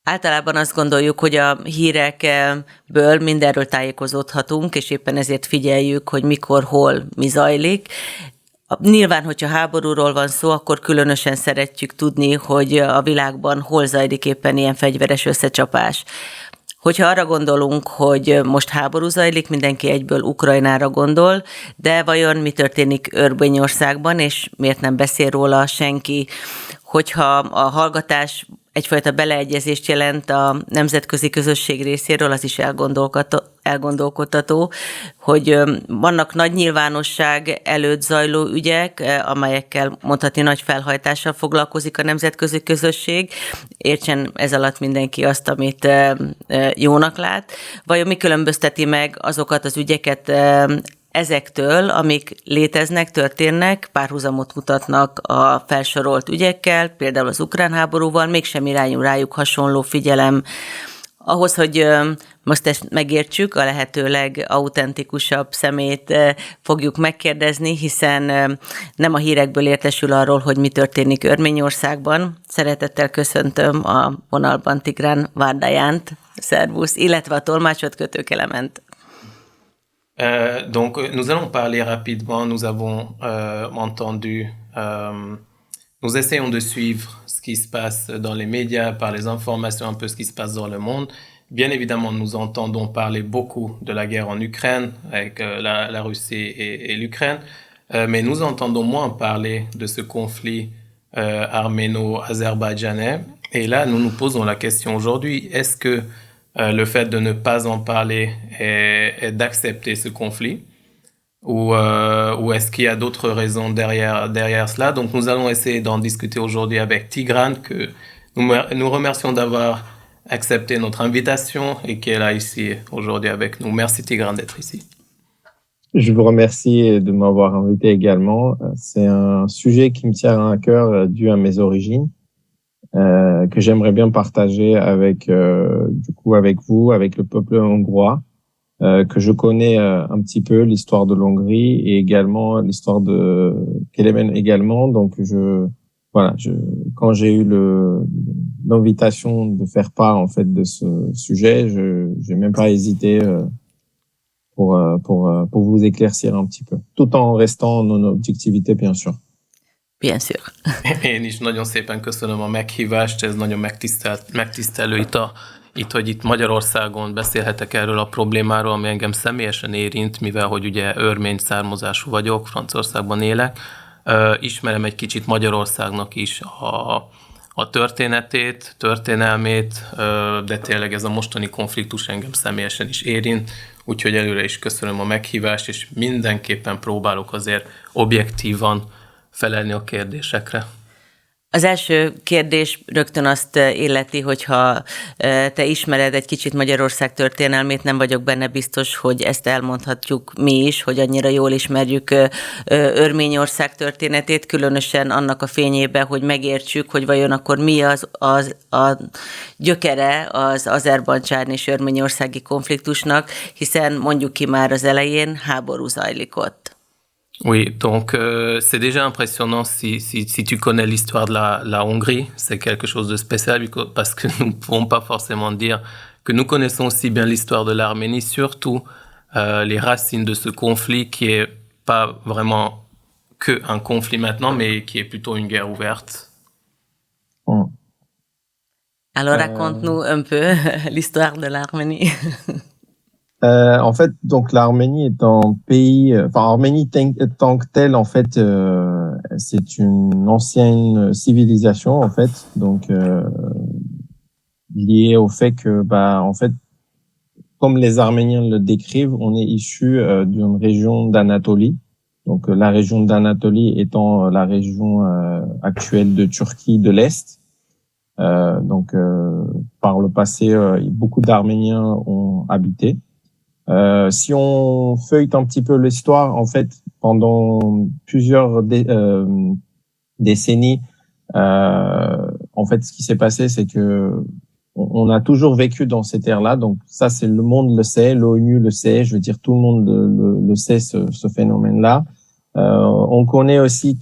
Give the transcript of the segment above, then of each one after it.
Általában azt gondoljuk, hogy a hírekből mindenről tájékozódhatunk, és éppen ezért figyeljük, hogy mikor, hol, mi zajlik. Nyilván, hogyha háborúról van szó, akkor különösen szeretjük tudni, hogy a világban hol zajlik éppen ilyen fegyveres összecsapás. Hogyha arra gondolunk, hogy most háború zajlik, mindenki egyből Ukrajnára gondol, de vajon mi történik Örményországban, és miért nem beszél róla senki? Hogyha a hallgatás egyfajta beleegyezést jelent a nemzetközi közösség részéről, az is elgondolkodtató, hogy vannak nagy nyilvánosság előtt zajló ügyek, amelyekkel mondhatni nagy felhajtással foglalkozik a nemzetközi közösség. Értsen ez alatt mindenki azt, amit jónak lát. Vajon mi különbözteti meg azokat az ügyeket ezektől, amik léteznek, történnek, párhuzamot mutatnak a felsorolt ügyekkel, például az ukrán háborúval, mégsem irányul rájuk hasonló figyelem. Ahhoz, hogy most ezt megértsük, a lehető legautentikusabb szemét fogjuk megkérdezni, hiszen nem a hírekből értesül arról, hogy mi történik Örményországban. Szeretettel köszöntöm a vonalban Tigran Vardajánt, szervusz, illetve a tolmácsot, Kötő Kelement. Donc, nous allons parler rapidement. Nous avons entendu, nous essayons de suivre ce qui se passe dans les médias, par les informations, un peu ce qui se passe dans le monde. Bien évidemment, nous entendons parler beaucoup de la guerre en Ukraine, avec la Russie et l'Ukraine, mais nous entendons moins parler de ce conflit arméno-azerbaïdjanais. Et là, nous nous posons la question aujourd'hui, est-ce que le fait de ne pas en parler est d'accepter ce conflit ou est-ce qu'il y a d'autres raisons derrière cela? Donc nous allons essayer d'en discuter aujourd'hui avec Tigran, que nous remercions d'avoir accepté notre invitation et qui est là ici aujourd'hui avec nous. Merci Tigran d'être ici. Je vous remercie de m'avoir invité également. C'est un sujet qui me tient à cœur dû à mes origines. Que j'aimerais bien partager avec avec vous, avec le peuple hongrois, que je connais un petit peu l'histoire de l'Hongrie et également l'histoire de Kelemen également. Donc quand j'ai eu l'invitation de faire part en fait de ce sujet, j'ai même pas hésité pour vous éclaircir un petit peu, tout en restant en objectivité bien sûr. Bien sûr. Én is nagyon szépen köszönöm a meghívást, ez nagyon megtisztelő itt, hogy itt Magyarországon beszélhetek erről a problémáról, ami engem személyesen érint, mivel hogy ugye örmény származású vagyok, Franciaországban élek. Ismerem egy kicsit Magyarországnak is a történetét, történelmét, de tényleg ez a mostani konfliktus engem személyesen is érint, úgyhogy előre is köszönöm a meghívást, és mindenképpen próbálok azért objektívan felelni a kérdésekre. Az első kérdés rögtön azt illeti, hogyha te ismered egy kicsit Magyarország történelmét, nem vagyok benne biztos, hogy ezt elmondhatjuk mi is, hogy annyira jól ismerjük Örményország történetét, különösen annak a fényében, hogy megértsük, hogy vajon akkor mi a gyökere az azerbajdzsáni és örményországi konfliktusnak, hiszen mondjuk ki már az elején háború zajlik ott. Oui, donc c'est déjà impressionnant si tu connais l'histoire de la Hongrie, c'est quelque chose de spécial parce que nous ne pouvons pas forcément dire que nous connaissons si bien l'histoire de l'Arménie, surtout les racines de ce conflit qui est pas vraiment que un conflit maintenant, mais qui est plutôt une guerre ouverte. Alors raconte-nous un peu l'histoire de l'Arménie. En fait, donc l'Arménie est un pays, Arménie tant que telle, en fait, c'est une ancienne civilisation, en fait, donc liée au fait que, en fait, comme les Arméniens le décrivent, on est issu d'une région d'Anatolie. Donc la région d'Anatolie étant la région actuelle de Turquie de l'Est. Donc par le passé, beaucoup d'Arméniens ont habité. Si on feuillete un petit peu l'histoire, en fait, pendant plusieurs décennies, en fait, ce qui s'est passé, c'est que on a toujours vécu dans cette ère-là. Donc ça, c'est le monde le sait, l'ONU le sait. Je veux dire, tout le monde le sait ce phénomène-là. On connaît aussi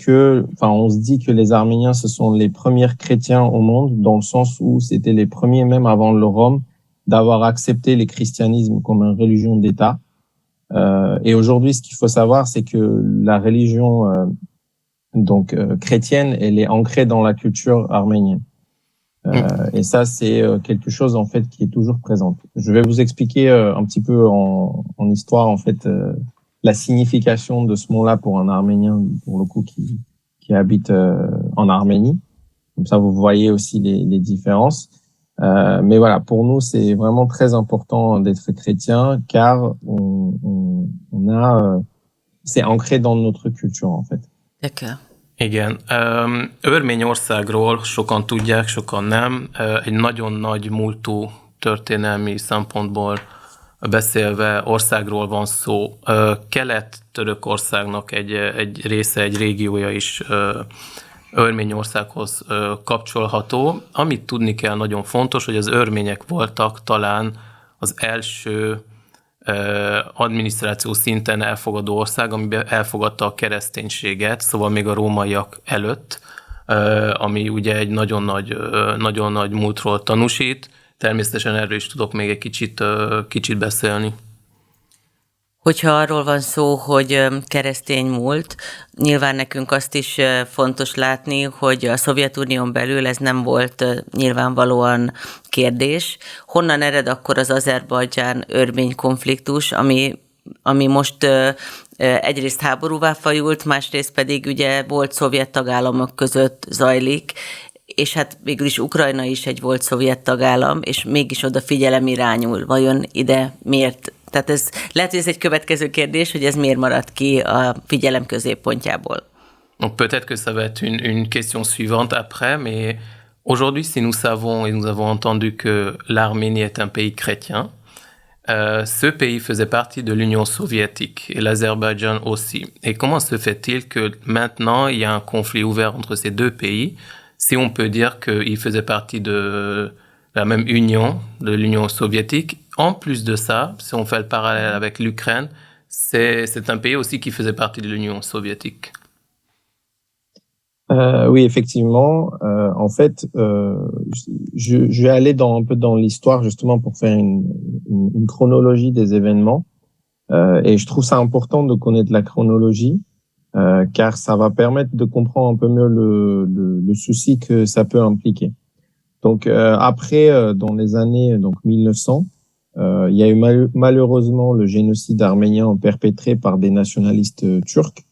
on se dit que les Arméniens, ce sont les premiers chrétiens au monde, dans le sens où c'était les premiers, même avant le Rome, d'avoir accepté le christianisme comme une religion d'État. Et aujourd'hui, ce qu'il faut savoir, c'est que la religion chrétienne, elle est ancrée dans la culture arménienne. Et ça, c'est quelque chose en fait qui est toujours présent. Je vais vous expliquer un petit peu en histoire en fait la signification de ce mot-là pour un Arménien, pour le coup, qui habite en Arménie. Comme ça, vous voyez aussi les différences. Mais voilà, pour nous, c'est vraiment très important d'être chrétien, car c'est ancré dans notre culture en fait. D'accord. Igen. Örményországról sokan tudják, sokan nem. Egy nagyon nagy múltú történelmi szempontból beszélve országról van szó. Kelet-Törökországnak egy része, egy régiója is Örményországhoz kapcsolható. Amit tudni kell, nagyon fontos, hogy az örmények voltak talán az első adminisztráció szinten elfogadó ország, amiben elfogadta a kereszténységet, szóval még a rómaiak előtt, ami ugye egy nagyon nagy múltról tanúsít. Természetesen erről is tudok még egy kicsit beszélni. Hogyha arról van szó, hogy keresztény múlt, nyilván nekünk azt is fontos látni, hogy a Szovjetunión belül ez nem volt nyilvánvalóan kérdés. Honnan ered akkor az Azerbajdzsán-örmény konfliktus, ami most egyrészt háborúvá fajult, másrészt pedig ugye volt szovjet tagállamok között zajlik, és hát végül is Ukrajna is egy volt szovjet tagállam, és mégis oda figyelem irányul. Vajon ide miért? Tehát ez lehet, hogy ez egy következő kérdés, hogy ez miért maradt ki a figyelem középpontjából. Donc peut-être que ça va être une question suivante après, mais aujourd'hui, si nous savons et nous avons entendu que l'Arménie est un pays chrétien, ce pays faisait partie de l'Union soviétique et l'Azerbaïdjan aussi. Et comment se fait-il que maintenant il y a un conflit ouvert entre ces deux pays, si on peut dire qu'ils faisaient partie de la même union, de l'Union soviétique? En plus de ça, si on fait le parallèle avec l'Ukraine, c'est un pays aussi qui faisait partie de l'Union soviétique. Oui, effectivement. En fait, je vais aller un peu dans l'histoire justement pour faire une chronologie des événements. Et je trouve ça important de connaître la chronologie, car ça va permettre de comprendre un peu mieux le souci que ça peut impliquer. Donc après, dans les années 1900, il y a eu malheureusement le génocide arménien perpétré par des nationalistes turcs.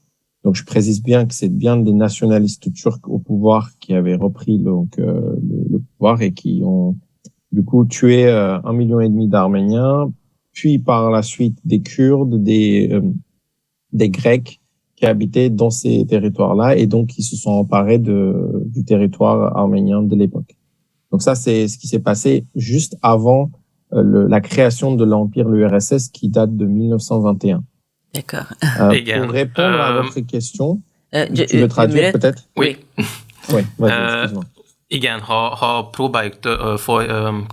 Donc je précise bien que c'est bien des nationalistes turcs au pouvoir qui avaient repris le pouvoir et qui ont du coup tué 1,5 million d'Arméniens, puis par la suite des Kurdes, des Grecs qui habitaient dans ces territoires-là et donc qui se sont emparés du territoire arménien de l'époque. Donc ça, c'est ce qui s'est passé juste avant la création de l'Empire, l'URSS, qui date de 1921. D'accord. Pour répondre à votre question, tu veux traduire peut-être? Oui. Oui, vas-y, excuse-moi. Igen, ha próbáljuk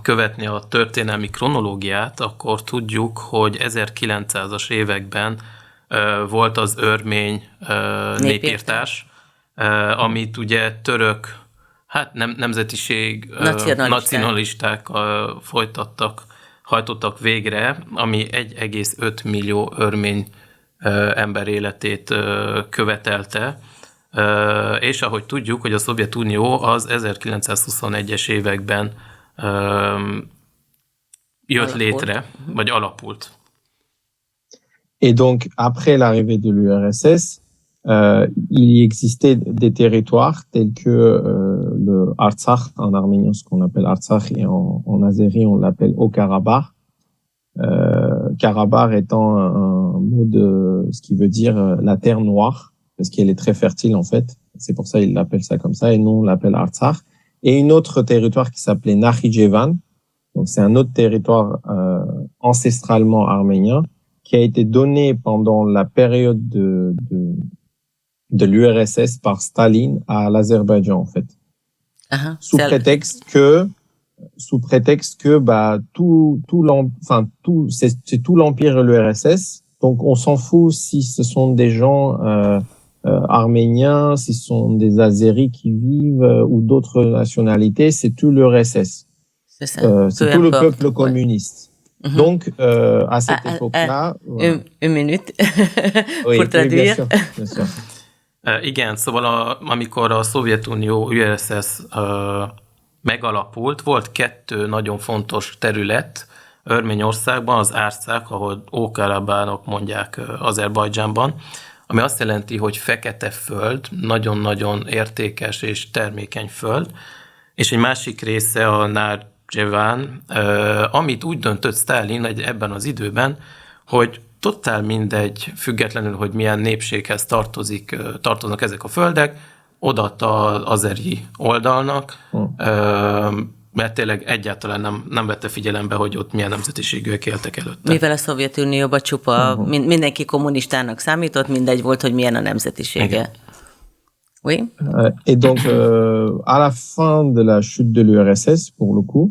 követni a történelmi kronológiát, akkor tudjuk, hogy 1900-as években volt az örmény népírtás, amit ugye török, nemzetiség, nacionalisták hajtottak végre, ami 1,5 millió örmény ember életét követelte, és ahogy tudjuk, hogy a Szovjetunió az 1921-es években jött létre, vagy alapult. Et donc, après l'arrivée de l'URSS, il y existait des territoires tels que le Artsakh en arménien, ce qu'on appelle Artsakh, et en azéri, on l'appelle Haut-Karabakh. Karabakh étant un mot de ce qui veut dire la terre noire, parce qu'elle est très fertile en fait. C'est pour ça qu'ils l'appellent ça comme ça, et nous on l'appelle Artsakh. Et une autre territoire qui s'appelait Nakhichevan. Donc c'est un autre territoire ancestralement arménien qui a été donné pendant la période de l'URSS par Staline à l'Azerbaïdjan en fait. Uh-huh. Sous prétexte que c'est tout l'empire et l'URSS. Donc on s'en fout si ce sont des gens arméniens, si ce sont des Azéris qui vivent ou d'autres nationalités, c'est tout l'URSS. C'est ça. C'est Peu tout le importe, peuple ouais. communiste. Mhm. Donc, à cette époque-là... voilà. Une minute Oui, pour oui, bien traduire. sûr, bien sûr. Igen, szóval amikor a Szovjetunió, URSS megalapult, volt kettő nagyon fontos terület Örményországban, az árszák, ahol Ókarabának mondják Azerbajdzsánban, ami azt jelenti, hogy fekete föld, nagyon-nagyon értékes és termékeny föld, és egy másik része a Nárdzseván, amit úgy döntött Sztálin ebben az időben, hogy totál mindegy, függetlenül, hogy milyen népséghez tartoznak ezek a földek, odaadta az azeri oldalnak, mert tényleg egyáltalán nem vette figyelembe, hogy ott milyen nemzetiségűek éltek előtte. Mivel a Szovjetunióban csupa mindenki kommunistának számított, mindegy volt, hogy milyen a nemzetisége. Igen. Oui? Et donc, à la fin de la chute de l'URSS, pour le coup,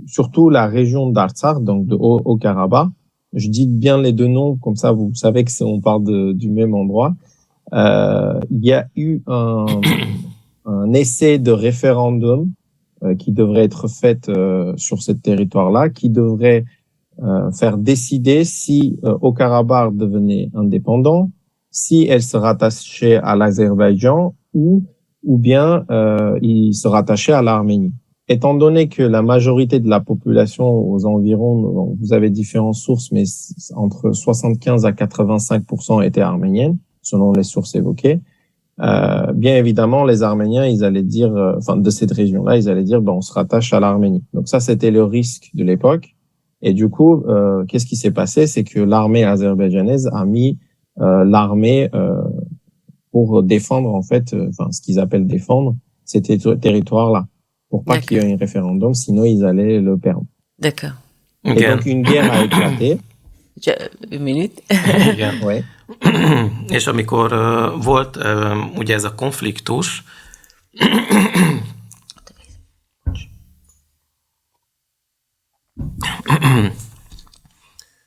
surtout la région d'Artsakh, donc de Haut-Karabakh, je dis bien les deux noms, comme ça vous savez que on parle du même endroit. Il y a eu un essai de référendum qui devrait être fait sur ce territoire-là, qui devrait faire décider si Haut-Karabakh devenait indépendant, si elle se rattachait à l'Azerbaïdjan ou bien il se rattachait à l'Arménie. Étant donné que la majorité de la population aux environs, vous avez différentes sources, mais entre 75 à 85% étaient arméniennes, selon les sources évoquées, bien évidemment, les Arméniens, ils allaient dire, de cette région-là, ils allaient dire, on se rattache à l'Arménie. Donc ça, c'était le risque de l'époque. Et du coup, qu'est-ce qui s'est passé? C'est que l'armée azerbaïdjanaise a mis l'armée pour défendre, en fait, ce qu'ils appellent défendre, ces territoires-là, pour pas qu'il y ait un référendum, sinon ils allaient le perdre. D'accord. Et donc une guerre a éclaté. Une minute. Igen. Ouais. És amikor volt ugye ez a konfliktus,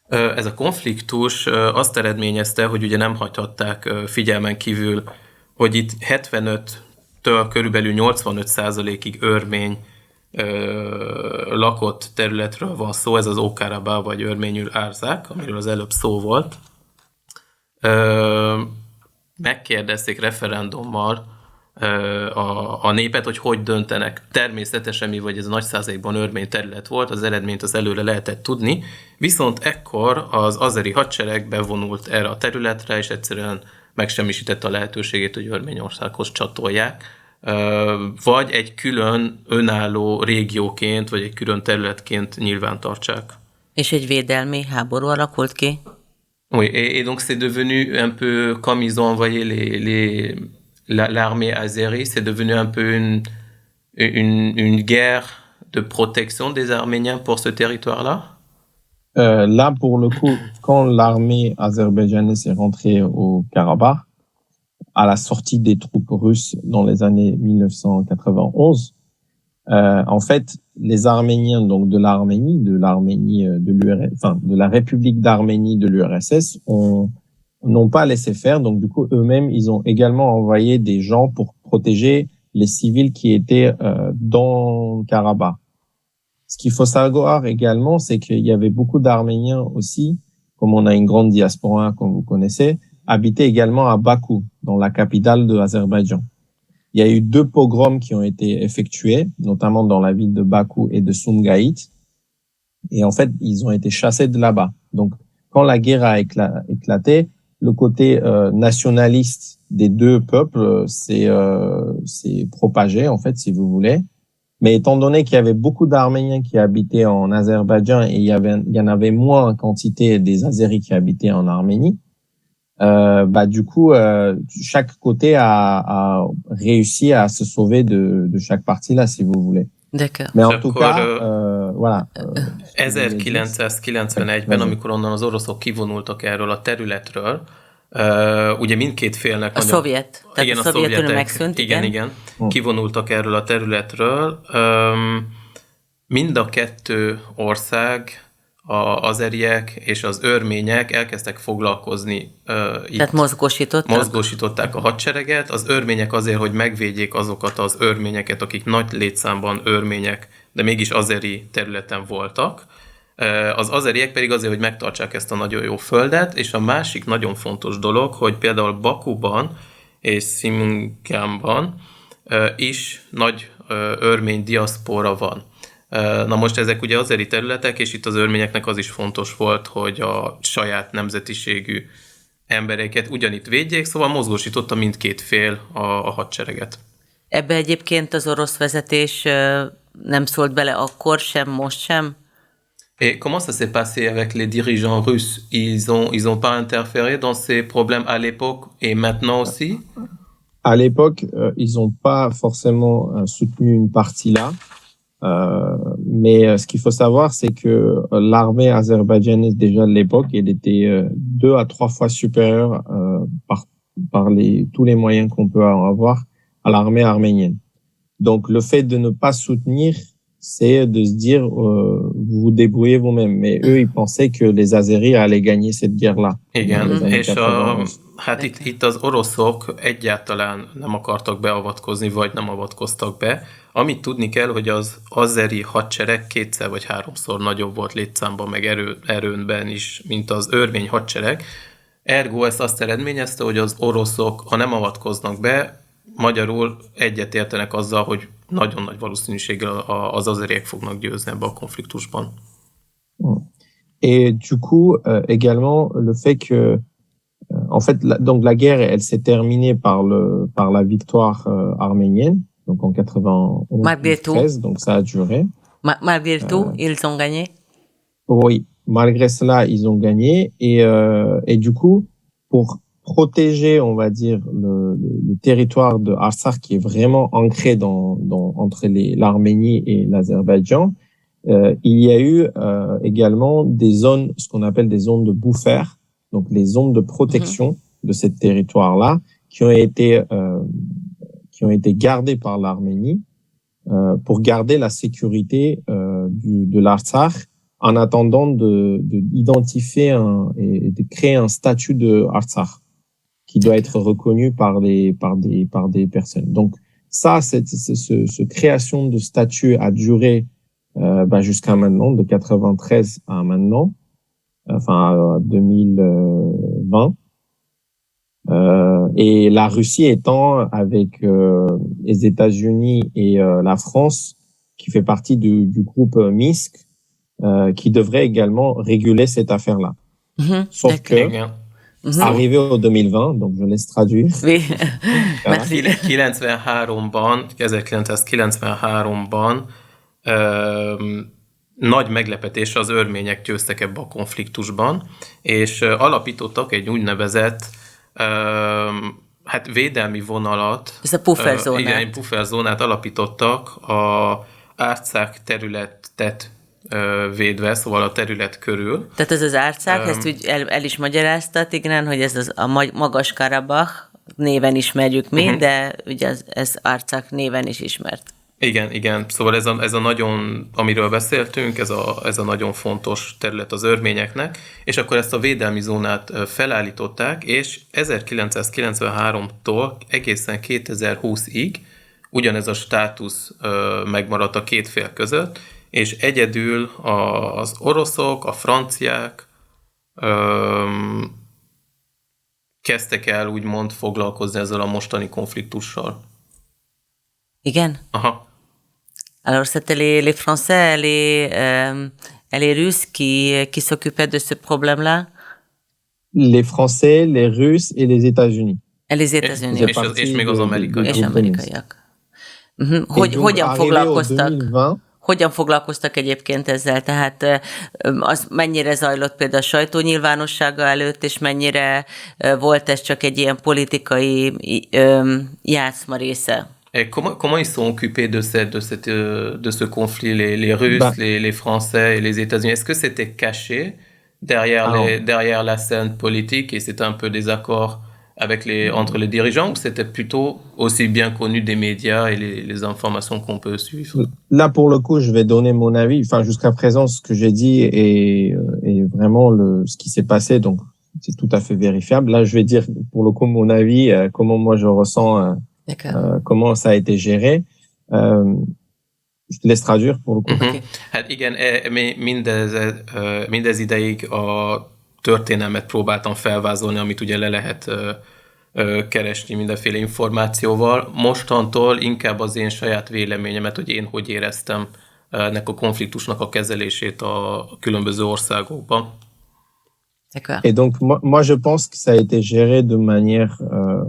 ez a konfliktus azt eredményezte, hogy ugye nem hagyhatták figyelmen kívül, hogy itt 75-től körülbelül 85%-ig örmény lakott területről van szó, ez az Ókarabá vagy örményül Árzák, amiről az előbb szó volt. Megkérdezték referendummal a népet, hogy döntenek. Természetesen, mivel ez a nagy százalékban örmény terület volt, az eredményt az előre lehetett tudni, viszont ekkor az azeri hadsereg bevonult erre a területre, és egyszerűen megsemmisítette a lehetőségét, hogy Örményországhoz csatolják, vagy egy külön önálló régióként, vagy egy külön területként nyilvántartsák. És egy védelmi háború alakult ki? Oui, et donc c'est devenu un peu, comme ils ont envoyé l'armée azérie, c'est devenu un peu une guerre de protection des Arméniens pour ce territoire-là? Là, pour le coup, quand l'armée azerbaïdjanaise est rentrée au Karabakh, à la sortie des troupes russes dans les années 1991, en fait, les Arméniens donc de la République d'Arménie de l'URSS n'ont pas laissé faire. Donc du coup, eux-mêmes, ils ont également envoyé des gens pour protéger les civils qui étaient dans Karabakh. Ce qu'il faut savoir également, c'est qu'il y avait beaucoup d'Arméniens aussi, comme on a une grande diaspora, comme vous connaissez, habitaient également à Bakou, dans la capitale de l'Azerbaïdjan. Il y a eu 2 pogroms qui ont été effectués, notamment dans la ville de Bakou et de Sumgait. Et en fait, ils ont été chassés de là-bas. Donc, quand la guerre a éclaté, le côté nationaliste des 2 peuples s'est propagé, en fait, si vous voulez. Mais étant donné qu'il y avait beaucoup d'Arméniens qui habitaient en Azerbaïdjan et il y en avait moins en quantité des Azéris qui habitaient en Arménie, du coup, chaque côté a réussi à se sauver de chaque partie là, si vous voulez. D'accord. Mais en tout cas, voilà. 1991-ben, amikor onnan az oroszok kivonultak erről a területről, ugye mindkét félnek... A szovjet. Igen, a szovjetek. Megszűnt, igen. Kivonultak erről a területről. Mind a 2 ország azeriek és az örmények elkezdtek foglalkozni. Tehát mozgósították a hadsereget. Az örmények azért, hogy megvédjék azokat az örményeket, akik nagy létszámban örmények, de mégis azeri területen voltak. Az azeriek pedig azért, hogy megtartsák ezt a nagyon jó földet, és a másik nagyon fontos dolog, hogy például Bakuban és Szimingánban is nagy örmény diaszpora van. Na most ezek ugye azeri területek, és itt az örményeknek az is fontos volt, hogy a saját nemzetiségű embereket ugyanitt védjék, szóval mozgósította mindkét fél a hadsereget. Ebbe egyébként az orosz vezetés nem szólt bele akkor sem, most sem? Et comment ça s'est passé avec les dirigeants russes? Ils ont pas interféré dans ces problèmes à l'époque et maintenant aussi? À l'époque, ils n'ont pas forcément soutenu une partie là. Mais ce qu'il faut savoir, c'est que l'armée azerbaïdjanaise, déjà de l'époque, elle était 2 à 3 fois supérieure par tous les moyens qu'on peut avoir à l'armée arménienne. Donc, le fait de ne pas soutenir, c'est de se dire, vous vous débrouillez vous-même. Mais eux, ils pensaient que les Azéris allaient gagner cette guerre-là. Igen, és hát itt az oroszok egyáltalán nem akartak beavatkozni, vagy nem avatkoztak be. Amit tudni kell, hogy az azeri hadsereg 2-szer vagy 3-szor nagyobb volt létszámban, meg erőnben is, mint az örmény hadsereg. Ergo ezt azt eredményezte, hogy az oroszok, ha nem avatkoznak be, magyarul egyetértenek azzal, hogy nagyon nagy valószínűséggel az azeriek fognak győzni ebbe a konfliktusban. Et du coup, également, le fait que, en fait, donc la guerre, elle s'est terminée par la victoire arménienne, donc en 91-93, donc ça a duré. Malgré tout, ils ont gagné? Oui, malgré cela, ils ont gagné. Et du coup, pour protéger, on va dire, le territoire de Artsakh, qui est vraiment ancré entre l'Arménie et l'Azerbaïdjan, il y a eu également des zones, ce qu'on appelle des zones de buffer, donc les zones de protection de ce territoire-là, qui ont été gardées par l'Arménie pour garder la sécurité de l'Artsakh en attendant d'identifier et de créer un statut de Artsakh qui doit être reconnu par des personnes. Donc ça, cette création de statut a duré jusqu'à maintenant, de 93 à maintenant, enfin à 2020. Et la Russie étant avec les États-Unis et la France, qui fait partie du groupe Minsk, qui devrait également réguler cette affaire-là. Sauf que, arrivé au 2020, donc je laisse traduire. Oui. Merci. 1993-ban nagy meglepetés, az örmények győztek ebbe a konfliktusban, és alapítottak egy úgynevezett védelmi vonalat. Ez a pufferzónát. Igen, egy pufferzónát alapítottak a Artsakh területet védve, szóval a terület körül. Tehát ez az Artsakh, ezt úgy el is magyaráztat, igen, hogy ez a Magas-Karabakh néven ismerjük mi, de ugye ez Artsakh néven is ismert. Igen. Szóval ez a nagyon, amiről beszéltünk, ez a nagyon fontos terület az örményeknek, és akkor ezt a védelmi zónát felállították, és 1993-tól egészen 2020-ig ugyanez a státusz megmaradt a két fél között, és egyedül az oroszok, a franciák kezdtek el úgymond foglalkozni ezzel a mostani konfliktussal. Igen? Aha. Alors c'était les Français et les Russes qui s'occupaient de ce problème-là? Les Français, les Russes et les États-Unis. Et les États-Unis. És még az amerikaiak. És amerikaiak. Hogyan foglalkoztak egyébként ezzel? Tehát az mennyire zajlott például a sajtó nyilvánossága előtt, és mennyire volt ez csak egy ilyen politikai játszma része? Et comment ils sont occupés de ce conflit, les Russes, les Français et les États-Unis? Est-ce que c'était caché derrière la scène politique et c'était un peu des accords entre les dirigeants, ou c'était plutôt aussi bien connu des médias et les informations qu'on peut suivre? Là, pour le coup, je vais donner mon avis. Enfin, jusqu'à présent, ce que j'ai dit est vraiment ce qui s'est passé. Donc, c'est tout à fait vérifiable. Là, je vais dire, pour le coup, mon avis, comment moi je ressens, comment ça a été géré. Je te laisse traduire pour le coup. Okay. Hát igen, mindez ideig a történelmet próbáltam felvázolni, amit ugye le lehet keresni mindenféle információval. Mostantól inkább az én saját véleményemet, hogy én hogy éreztem ennek a konfliktusnak a kezelését a különböző országokban. D'accord. Et donc, moi, je pense que ça a été géré de manière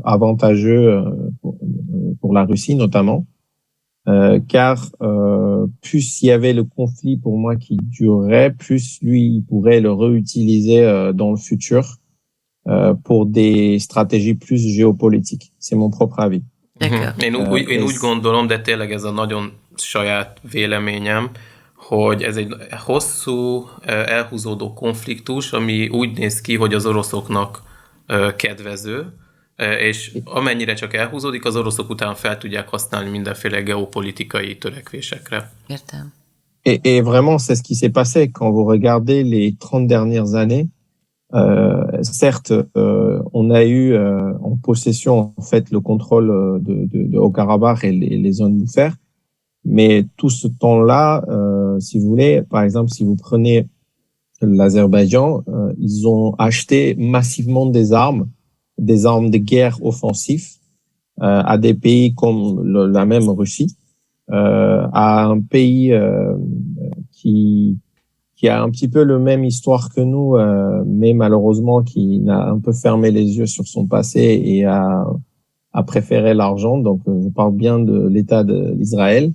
avantageuse pour la Russie notamment, car plus il y avait le conflit pour moi qui durerait, plus lui il pourrait le réutiliser dans le futur pour des stratégies plus géopolitiques. C'est mon propre avis. D'accord. Én úgy gondolom, de tényleg ez a nagyon saját véleményem, hogy ez egy hosszú, elhúzódó konfliktus, ami úgy néz ki, hogy az oroszoknak kedvező, és amennyire csak elhúzódik, az oroszok után fel tudják használni mindenféle geopolitikai törekvésekre. Értem. Et vraiment, c'est ce qui s'est passé quand vous regardez les 30 dernières années. Certes, on a eu en possession en fait le contrôle de Haut-Karabakh et les zones bouffertes, mais tout ce temps-là, si vous voulez, par exemple, si vous prenez l'Azerbaïdjan, ils ont acheté massivement des armes de guerre offensives à des pays comme la même Russie, à un pays qui a un petit peu le même histoire que nous, mais malheureusement qui a un peu fermé les yeux sur son passé et a préféré l'argent. Donc, je parle bien de l'État d'Israël,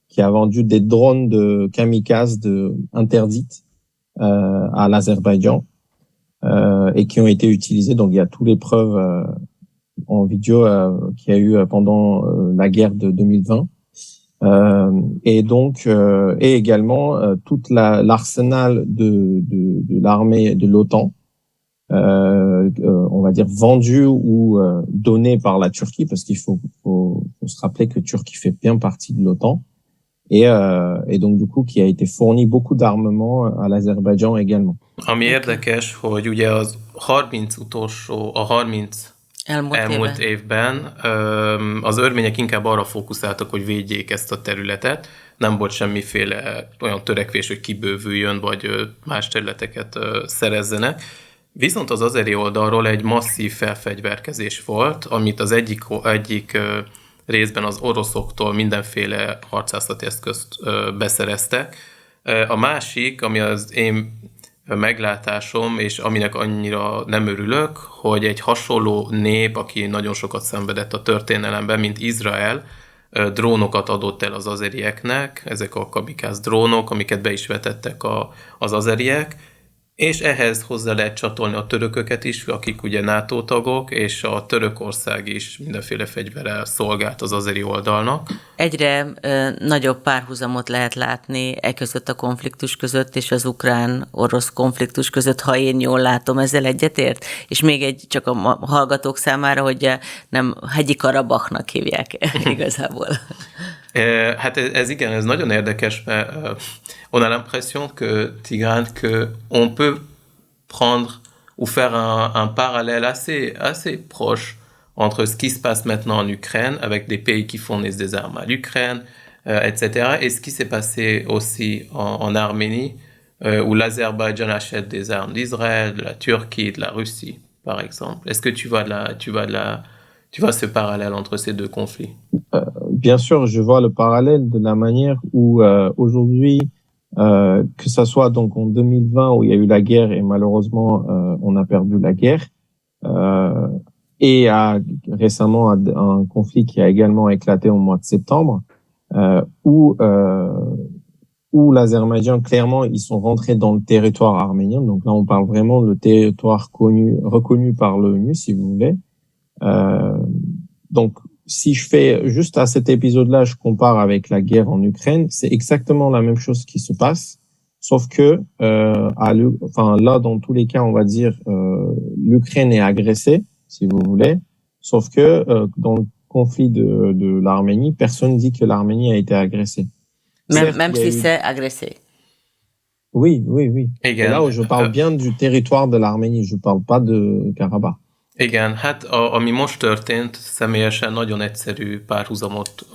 qui a vendu des drones de kamikazes interdites à l'Azerbaïdjan et qui ont été utilisés. Donc, il y a toutes les preuves en vidéo qu'il y a eu pendant la guerre de 2020. Et donc, et également toute l'arsenal de l'armée de l'OTAN, on va dire vendu ou donné par la Turquie, parce qu'il faut se rappeler que Turquie fait bien partie de l'OTAN, et donc du coup qui a été fourni beaucoup d'armement à l'Azerbaïdjan également. Ami érdekes, hogy ugye a 30 elmúlt évben az örmények inkább arra fókuszáltak, hogy védjék ezt a területet. Nem volt semmiféle olyan törekvés, hogy kibővüljön, vagy más területeket szerezzenek. Viszont az azeri oldalról egy masszív felfegyverkezés volt, amit az egyik részben az oroszoktól mindenféle harcászati eszközt beszereztek. A másik, ami az én meglátásom, és aminek annyira nem örülök, hogy egy hasonló nép, aki nagyon sokat szenvedett a történelemben, mint Izrael, drónokat adott el az azerieknek, ezek a kamikaze drónok, amiket be is vetettek az azeriek, és ehhez hozzá lehet csatolni a törököket is, akik ugye NATO tagok, és a Törökország is mindenféle fegyverrel szolgált az azeri oldalnak. Egyre nagyobb párhuzamot lehet látni között a konfliktus között és az ukrán-orosz konfliktus között, ha én jól látom, ezzel egyetért? És még csak a hallgatók számára, hogy nem hegyi Karabachnak hívják igazából. Hát ez igen, ez nagyon érdekes, mert on a l'impression que Tigran, que on peut prendre ou faire un parallèle assez proche entre ce qui se passe maintenant en Ukraine avec des pays qui fournissent des armes à l'Ukraine, etc. Et ce qui s'est passé aussi en Arménie, où l'Azerbaïdjan achète des armes d'Israël, de la Turquie, de la Russie, par exemple. Est-ce que tu vois ce parallèle entre ces deux conflits? Bien sûr, je vois le parallèle de la manière où aujourd'hui, que ça soit donc en 2020 où il y a eu la guerre et malheureusement on a perdu la guerre, et récemment un conflit qui a également éclaté au mois de septembre, où l'Azerbaïdjan, clairement, ils sont rentrés dans le territoire arménien. Donc là, on parle vraiment de territoire reconnu par l'ONU, si vous voulez. Donc, si je fais juste à cet épisode-là, je compare avec la guerre en Ukraine, c'est exactement la même chose qui se passe, sauf que là, dans tous les cas, on va dire, l'Ukraine est agressée, si vous voulez. Sauf que dans le conflit de l'Arménie, personne dit que l'Arménie a été agressée. Certes, Même il y a si eu- c'est agressé. Oui, oui, oui. Et Igen, là où je parle bien du territoire de l'Arménie, je parle pas de Karabakh. igen, hát ami most történt, személyesen nagyon egyszerű párhuzamot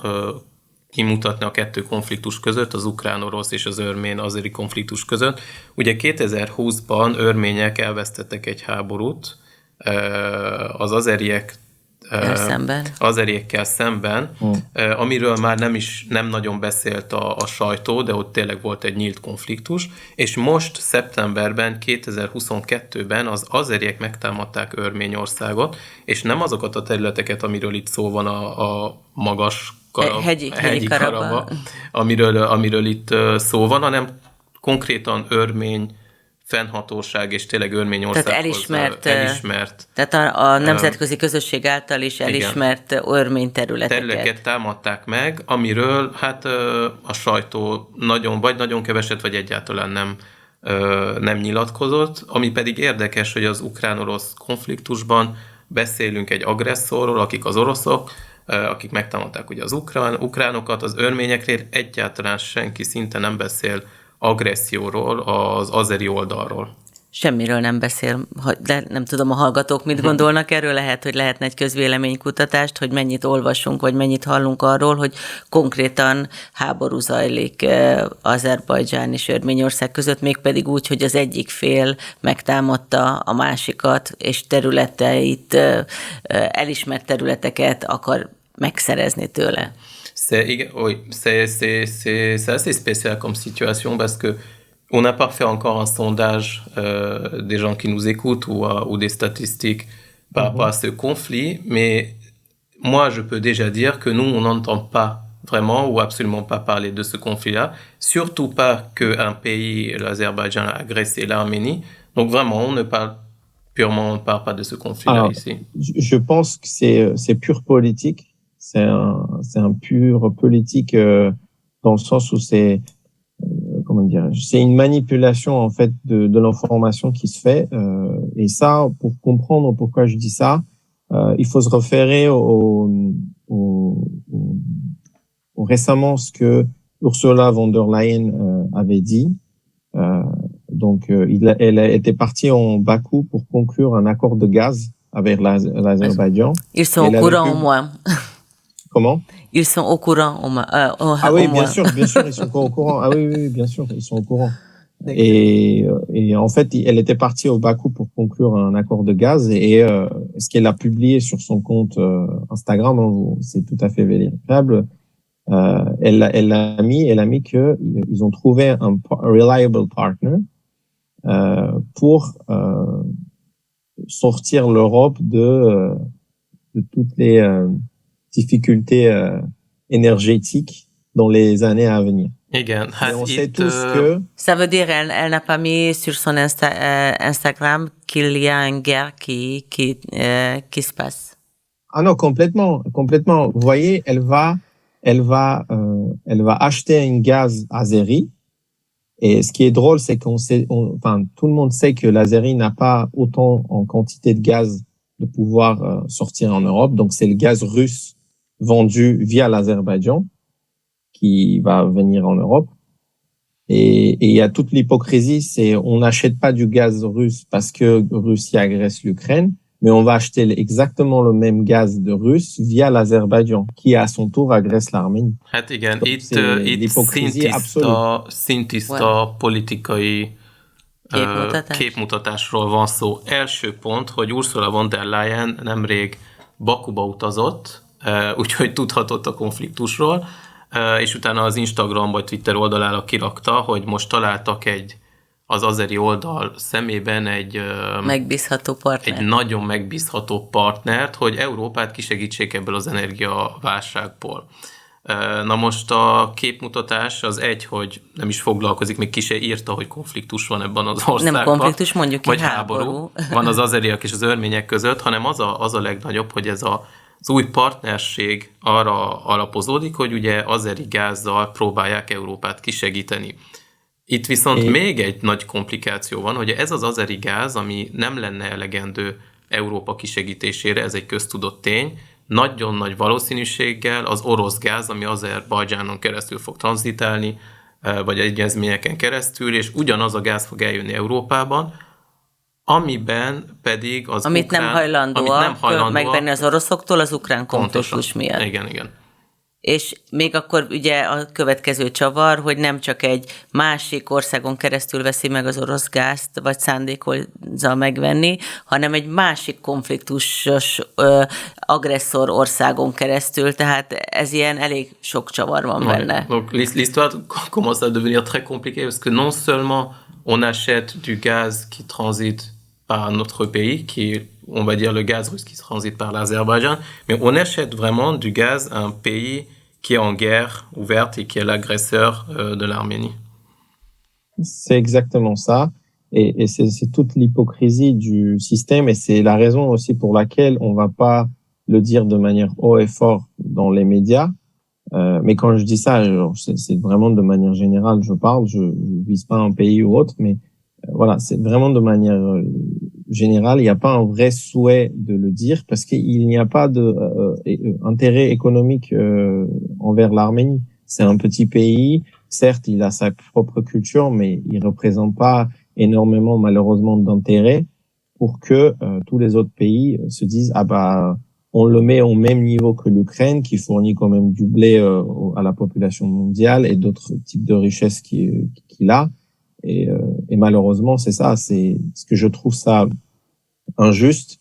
kimutatni a kettő konfliktus között, az ukrán-orosz és az örmén-azeri konfliktus között. Ugye 2020-ban örmények elvesztettek egy háborút, az azeriek Szemben. azeriekkel szemben, amiről már nem nagyon beszélt a sajtó, de ott tényleg volt egy nyílt konfliktus, és most szeptemberben, 2022-ben az azeriek megtámadták Örményországot, és nem azokat a területeket, amiről itt szó van a magas hegyi Karabakh, amiről itt szó van, hanem konkrétan örmény fennhatóság és tényleg Örményországhoz elismert. Tehát a nemzetközi közösség által is elismert örmény területeket támadták meg, amiről hát a sajtó nagyon keveset, vagy egyáltalán nem nyilatkozott, ami pedig érdekes, hogy az ukrán-orosz konfliktusban beszélünk egy agresszorról, akik az oroszok, akik megtámadták ugye az ukránokat, az örményekről egyáltalán senki szinte nem beszél agresszióról az azeri oldalról. Semmiről nem beszél, de nem tudom, a hallgatók mit gondolnak erről, lehet, hogy lehetne egy közvéleménykutatást, hogy mennyit olvasunk, vagy mennyit hallunk arról, hogy konkrétan háború zajlik Azerbajdzsán és Örményország között, mégpedig úgy, hogy az egyik fél megtámadta a másikat, és területeit, elismert területeket akar megszerezni tőle. C'est assez spécial comme situation parce que on n'a pas fait encore un sondage des gens qui nous écoutent ou des statistiques par rapport à ce conflit, mais moi je peux déjà dire que nous on n'entend pas vraiment ou absolument pas parler de ce conflit-là, surtout pas qu'un pays, l'Azerbaïdjan, a agressé l'Arménie, donc vraiment on ne parle pas de ce conflit-là ici. Je pense que c'est pure politique. C'est un pur politique dans le sens où c'est une manipulation en fait de l'information qui se fait. Et ça, pour comprendre pourquoi je dis ça, il faut se référer récemment ce que Ursula von der Leyen avait dit. Elle était partie en Bakou pour conclure un accord de gaz avec l'Azerbaïdjan. Ils sont au courant au moins. Comment? Ils sont au courant au moins. Ah oui, bien sûr, ils sont au courant. Ah oui, bien sûr, ils sont au courant. Et en fait, elle était partie au Bakou pour conclure un accord de gaz et ce qu'elle a publié sur son compte Instagram, c'est tout à fait vérifiable. Elle a mis que ils ont trouvé un reliable partner pour sortir l'Europe de toutes les difficultés énergétiques dans les années à venir. Igen, hát on itt, sait tous que... Ça veut dire elle n'a pas mis sur son Instagram qu'il y a une guerre qui se passe. Ah non, complètement. Vous voyez, elle va acheter un gaz azéri. Et ce qui est drôle, c'est tout le monde sait que l'Azérie n'a pas autant en quantité de gaz de pouvoir sortir en Europe. Donc, c'est le gaz russe vendu via l'Azerbaïdjan qui va venir en Europe. Et il y a toute l'hypocrisie, c'est on n'achète pas du gaz russe parce que Russie agresse l'Ukraine, mais on va acheter exactement le même gaz de russe via l'Azerbaïdjan, qui à son tour agresse l'Arménie. Hát igen, itt szintiszta politikai képmutatásról van szó. Első pont, hogy Ursula von der Leyen nemrég Bakuba utazott, úgyhogy tudhatott a konfliktusról, és utána az Instagram vagy Twitter oldalára kirakta, hogy most találtak az azeri oldal szemében egy nagyon megbízható partnert, hogy Európát kisegítsék ebből az energiaválságból. Na most a képmutatás az hogy nem is foglalkozik, még ki se írta, hogy konfliktus van ebben az országban. Nem konfliktus, mondjuk vagy háború van az azeriak és az örmények között, hanem az a legnagyobb, hogy ez az új partnerség arra alapozódik, hogy ugye azeri gázzal próbálják Európát kisegíteni. Itt viszont még egy nagy komplikáció van, hogy ez az azeri gáz, ami nem lenne elegendő Európa kisegítésére, ez egy köztudott tény. Nagyon nagy valószínűséggel az orosz gáz, ami Azerbajdzsánon keresztül fog tranzitálni, vagy egyezményeken keresztül, és ugyanaz a gáz fog eljönni Európában, amiben pedig az amit ukrán... nem hajlandóak megvenni az oroszoktól az ukrán konfliktus miatt. Igen. És még akkor ugye a következő csavar, hogy nem csak egy másik országon keresztül veszi meg az orosz gázt, vagy szándékolza megvenni, hanem egy másik konfliktusos agresszor országon keresztül, tehát ez ilyen elég sok csavar van benne. Donc l'histoire commence à devenir très compliquée parce que non seulement on achète du gaz qui transite par notre pays, qui on va dire le gaz russe qui transite par l'Azerbaïdjan, mais on achète vraiment du gaz à un pays qui est en guerre ouverte et qui est l'agresseur de l'Arménie. C'est exactement ça. Et c'est toute l'hypocrisie du système. Et c'est la raison aussi pour laquelle on va pas le dire de manière haut et fort dans les médias. Mais quand je dis ça, c'est vraiment de manière générale, je parle. Je vise pas un pays ou autre, mais voilà, c'est vraiment de manière générale. Il n'y a pas un vrai souhait de le dire parce qu'il n'y a pas d'intérêt économique envers l'Arménie. C'est un petit pays. Certes, il a sa propre culture, mais il représente pas énormément, malheureusement, d'intérêt pour que tous les autres pays se disent ah bah on le met au même niveau que l'Ukraine, qui fournit quand même du blé à la population mondiale et d'autres types de richesses qu'il a. Et malheureusement, c'est ça. C'est ce que je trouve ça injuste.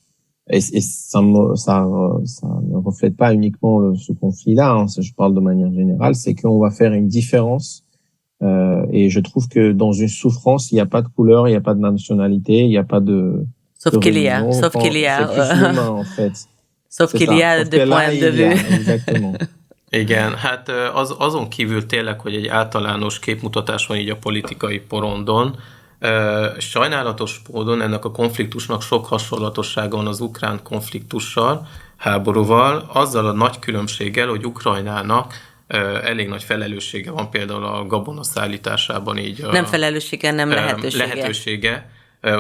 Et ça ne reflète pas uniquement ce conflit-là. Hein, je parle de manière générale. C'est qu'on va faire une différence. Et je trouve que dans une souffrance, il n'y a pas de couleur, il n'y a pas de nationalité, il n'y a pas de. Sauf qu'il y a. C'est plus humain, en fait. Sauf qu'il y a des points de vue. Exactement. Igen, hát azon kívül tényleg, hogy egy általános képmutatás van így a politikai porondon, sajnálatos módon ennek a konfliktusnak sok hasonlatossága van az ukrán konfliktussal, háborúval, azzal a nagy különbséggel, hogy Ukrajnának elég nagy felelőssége van például a gabona szállításában így. Nem felelőssége, nem lehetősége. Lehetősége.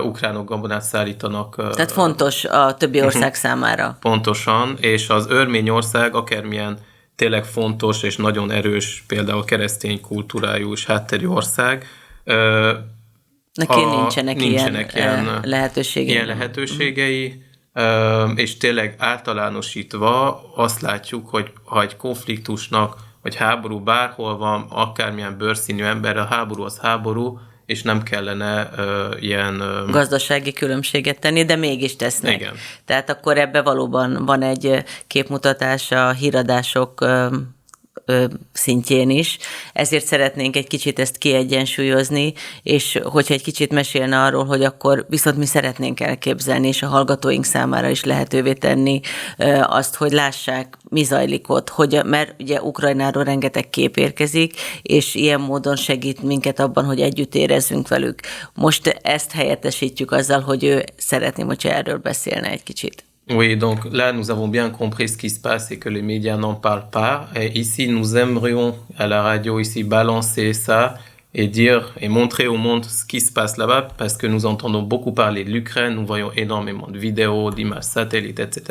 Ukránok gabonát szállítanak. Tehát fontos a többi ország számára. Pontosan, és az Örményország akármilyen tényleg fontos és nagyon erős, például keresztény kultúrájú és hátterű ország. Neki nincsenek ilyen lehetőségei. Ilyen lehetőségei, és tényleg általánosítva azt látjuk, hogy ha egy konfliktusnak, vagy háború bárhol van, akármilyen bőrszínű ember, a háború az háború, és nem kellene ilyen... gazdasági különbséget tenni, de mégis tesznek. Igen. Tehát akkor ebbe valóban van egy képmutatás a híradások szintjén is. Ezért szeretnénk egy kicsit ezt kiegyensúlyozni, és hogyha egy kicsit mesélne arról, hogy akkor viszont mi szeretnénk elképzelni, és a hallgatóink számára is lehetővé tenni azt, hogy lássák, mi zajlik ott, mert ugye Ukrajnáról rengeteg kép érkezik, és ilyen módon segít minket abban, hogy együtt érezzünk velük. Most ezt helyettesítjük azzal, hogy ő szeretném, hogyha erről beszélne egy kicsit. Oui, donc là, nous avons bien compris ce qui se passe et que les médias n'en parlent pas. Et ici, nous aimerions, à la radio, ici, balancer ça et dire et montrer au monde ce qui se passe là-bas, parce que nous entendons beaucoup parler de l'Ukraine, nous voyons énormément de vidéos, d'images satellites, etc.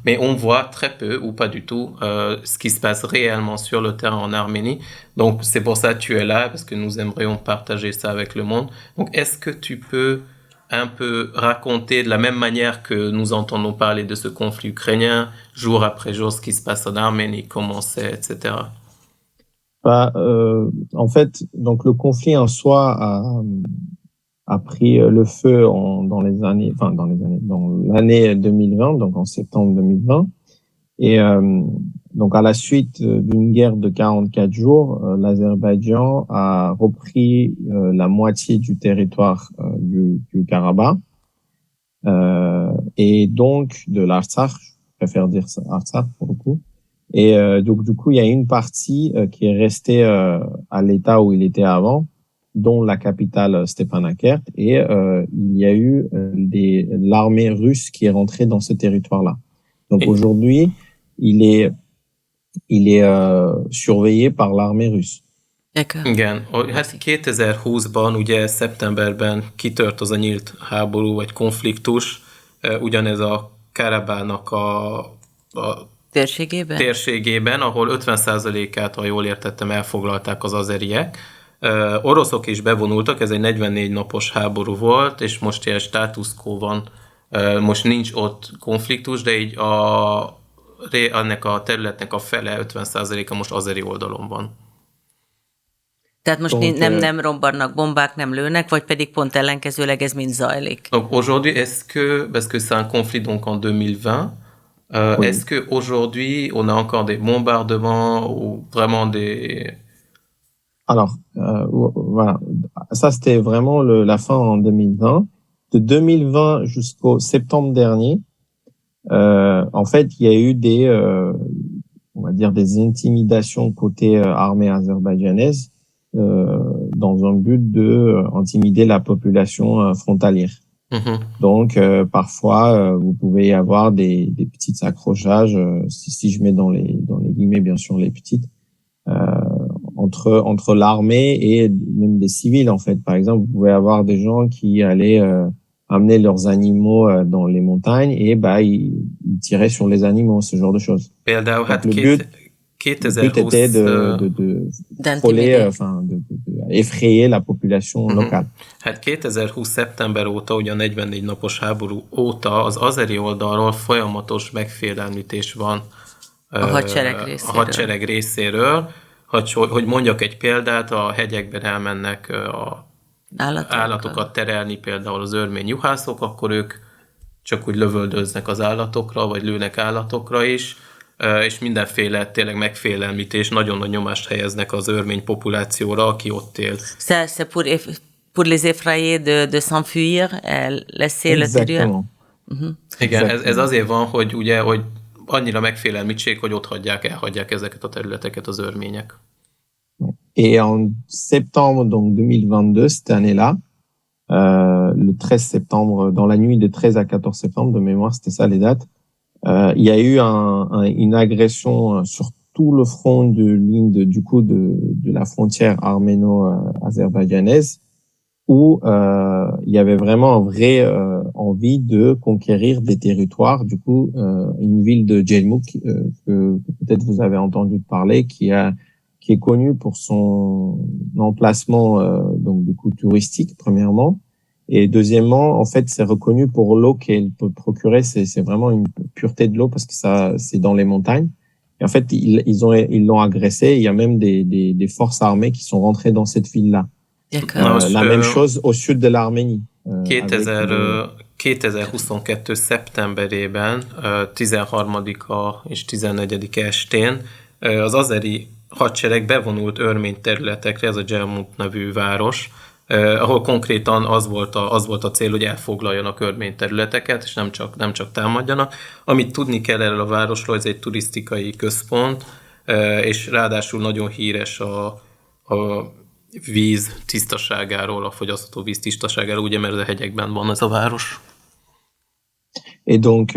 Mais on voit très peu ou pas du tout ce qui se passe réellement sur le terrain en Arménie. Donc, c'est pour ça que tu es là, parce que nous aimerions partager ça avec le monde. Donc, est-ce que tu peux un peu raconter de la même manière que nous entendons parler de ce conflit ukrainien, jour après jour, ce qui se passe en Arménie, comment c'est, etc. En fait, donc le conflit en soi a pris le feu dans l'année 2020, donc en septembre 2020. Et donc à la suite d'une guerre de 44 jours, l'Azerbaïdjan a repris la moitié du territoire du Karabakh et donc de l'Artsakh, je préfère dire ça, Artsakh pour le coup. Et donc du coup, il y a une partie qui est restée à l'état où il était avant, dont la capitale Stepanakert, et il y a eu l'armée russe qui est rentrée dans ce territoire-là. Donc aujourd'hui, il est surveillé par l'armée russe. Igen, hát 2020-ban, ugye szeptemberben kitört az a nyílt háború vagy konfliktus, ugyanez a Karabának a Térségében? térségében, ahol 50%-át, ha jól értettem, elfoglalták az azeriek. Oroszok is bevonultak, ez egy 44 napos háború volt, és most ilyen status quo van, most nincs ott konfliktus, de így ennek a területnek a fele, 50%-a most azeri oldalon van. Tehát most nem robbannak bombák, nem lőnek, vagy pedig pont ellenkezőleg ez mind zajlik? Donc aujourd'hui, parce que c'est un conflit donc en 2020, oui. Est-ce que aujourd'hui on a encore des bombardements ou vraiment des... Alors, voilà, ça c'était vraiment la fin en 2020. De 2020 jusqu'au septembre dernier, en fait, il y a eu on va dire des intimidations côté armée azerbaïdjanaise dans un but de intimider la population frontalière. Mm-hmm. Donc, parfois, vous pouvez y avoir des petits accrochages, si je mets dans les guillemets, bien sûr, les petites, entre l'armée et même des civils, en fait. Par exemple, vous pouvez avoir des gens qui allaient amener leurs animaux dans les montagnes et ils tiraient sur les animaux, ce genre de choses. Donc, le but était de frôler, de effrayer la population locale. Hát 2020 szeptember óta, ugye a 44 napos háború óta az azeri oldalról folyamatos megfélemlítés van a hadsereg részéről. Hogy mondjak egy példát, a hegyekben elmennek állatokat terelni, például az örmény juhászok, akkor ők csak úgy lövöldöznek az állatokra, vagy lőnek állatokra is, és mindenféle tényleg megfélemlítés, nagyon nagy nyomást helyeznek az örmény populációra, aki ott él. C'est pour les effrayer de s'enfuir, laisser le territoire. Igen, ez azért van, hogy ugye, hogy annyira megfélemlítsék, hogy ott elhagyják ezeket a területeket az örmények. Et en septembre donc 2022, cette année-là, le 13 septembre, dans la nuit de 13 à 14 septembre, de mémoire, c'était ça les dates, il y a eu une agression sur tout le front de ligne de la frontière arméno-azerbaïdjanaise où il y avait vraiment une vraie envie de conquérir des territoires. Du coup, une ville de Gelmuk, que peut-être vous avez entendu parler, qui est connue pour son emplacement donc du coup touristique premièrement, et deuxièmement en fait c'est reconnu pour l'eau qu'elle peut procurer. C'est vraiment une pureté de l'eau parce que c'est dans les montagnes. Et en fait ils l'ont agressé. Il y a même des forces armées qui sont rentrées dans cette ville-là. La même chose au sud de l'Arménie. 2022. szeptemberében, 13-a és 14-e estén az azeri hadsereg bevonult örmény területekre, ez a Gelmuk nevű város, ahol konkrétan az volt a cél, hogy elfoglaljanak örmény területeket, és nem csak támadjanak. Amit tudni kell erről a városról, ez egy turisztikai központ, és ráadásul nagyon híres a víz tisztaságáról, a fogyasztható víz tisztaságáról, ugye, mert a hegyekben van ez a város. Et donc,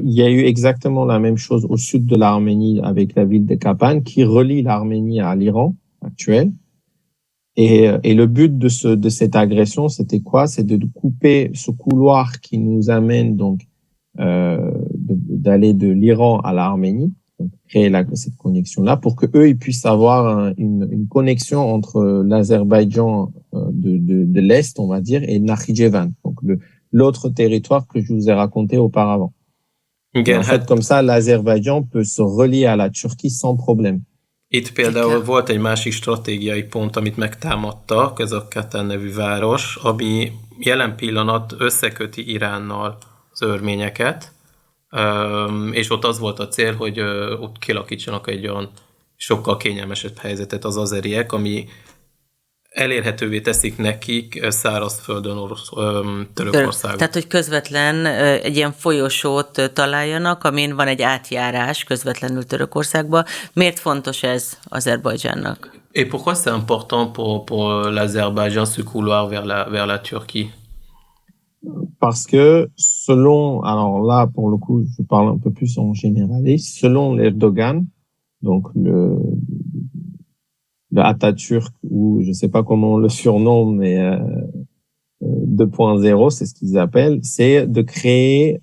il y a eu exactement la même chose au sud de l'Arménie avec la ville de Kapan, qui relie l'Arménie à l'Iran actuel. Et le but de cette agression, c'était quoi? C'est de couper ce couloir qui nous amène donc d'aller de l'Iran à l'Arménie, donc créer cette connexion-là, pour que eux ils puissent avoir une connexion entre l'Azerbaïdjan de l'Est, on va dire, et Nakhichevan, donc l'autre territoire que je vous ai raconté auparavant. Et en fait, comme ça, l'Azerbaïdjan peut se relier à la Turquie sans problème. Itt például volt egy másik stratégiai pont, amit megtámadtak, ez a Katan nevű város, ami jelen pillanat összeköti Iránnal az örményeket, és ott az volt a cél, hogy ott kilakítsanak egy olyan sokkal kényelmesebb helyzetet az azeriek, ami elérhetővé teszik nekik szárazföldön Törökországon. Tehát, hogy közvetlen egy ilyen folyosót találjanak, amin van egy átjárás közvetlenül Törökországba. Miért fontos ez Azerbajdzsánnak? Et pourquoi c'est important pour l'Azerbaïdjan ce couloir vers la Turquie? Parce que alors là pour le coup je parle un peu plus en généraliste, selon l'Erdogan, donc le Atatürk, ou je sais pas comment on le surnomme, mais 2.0, c'est ce qu'ils appellent, c'est de créer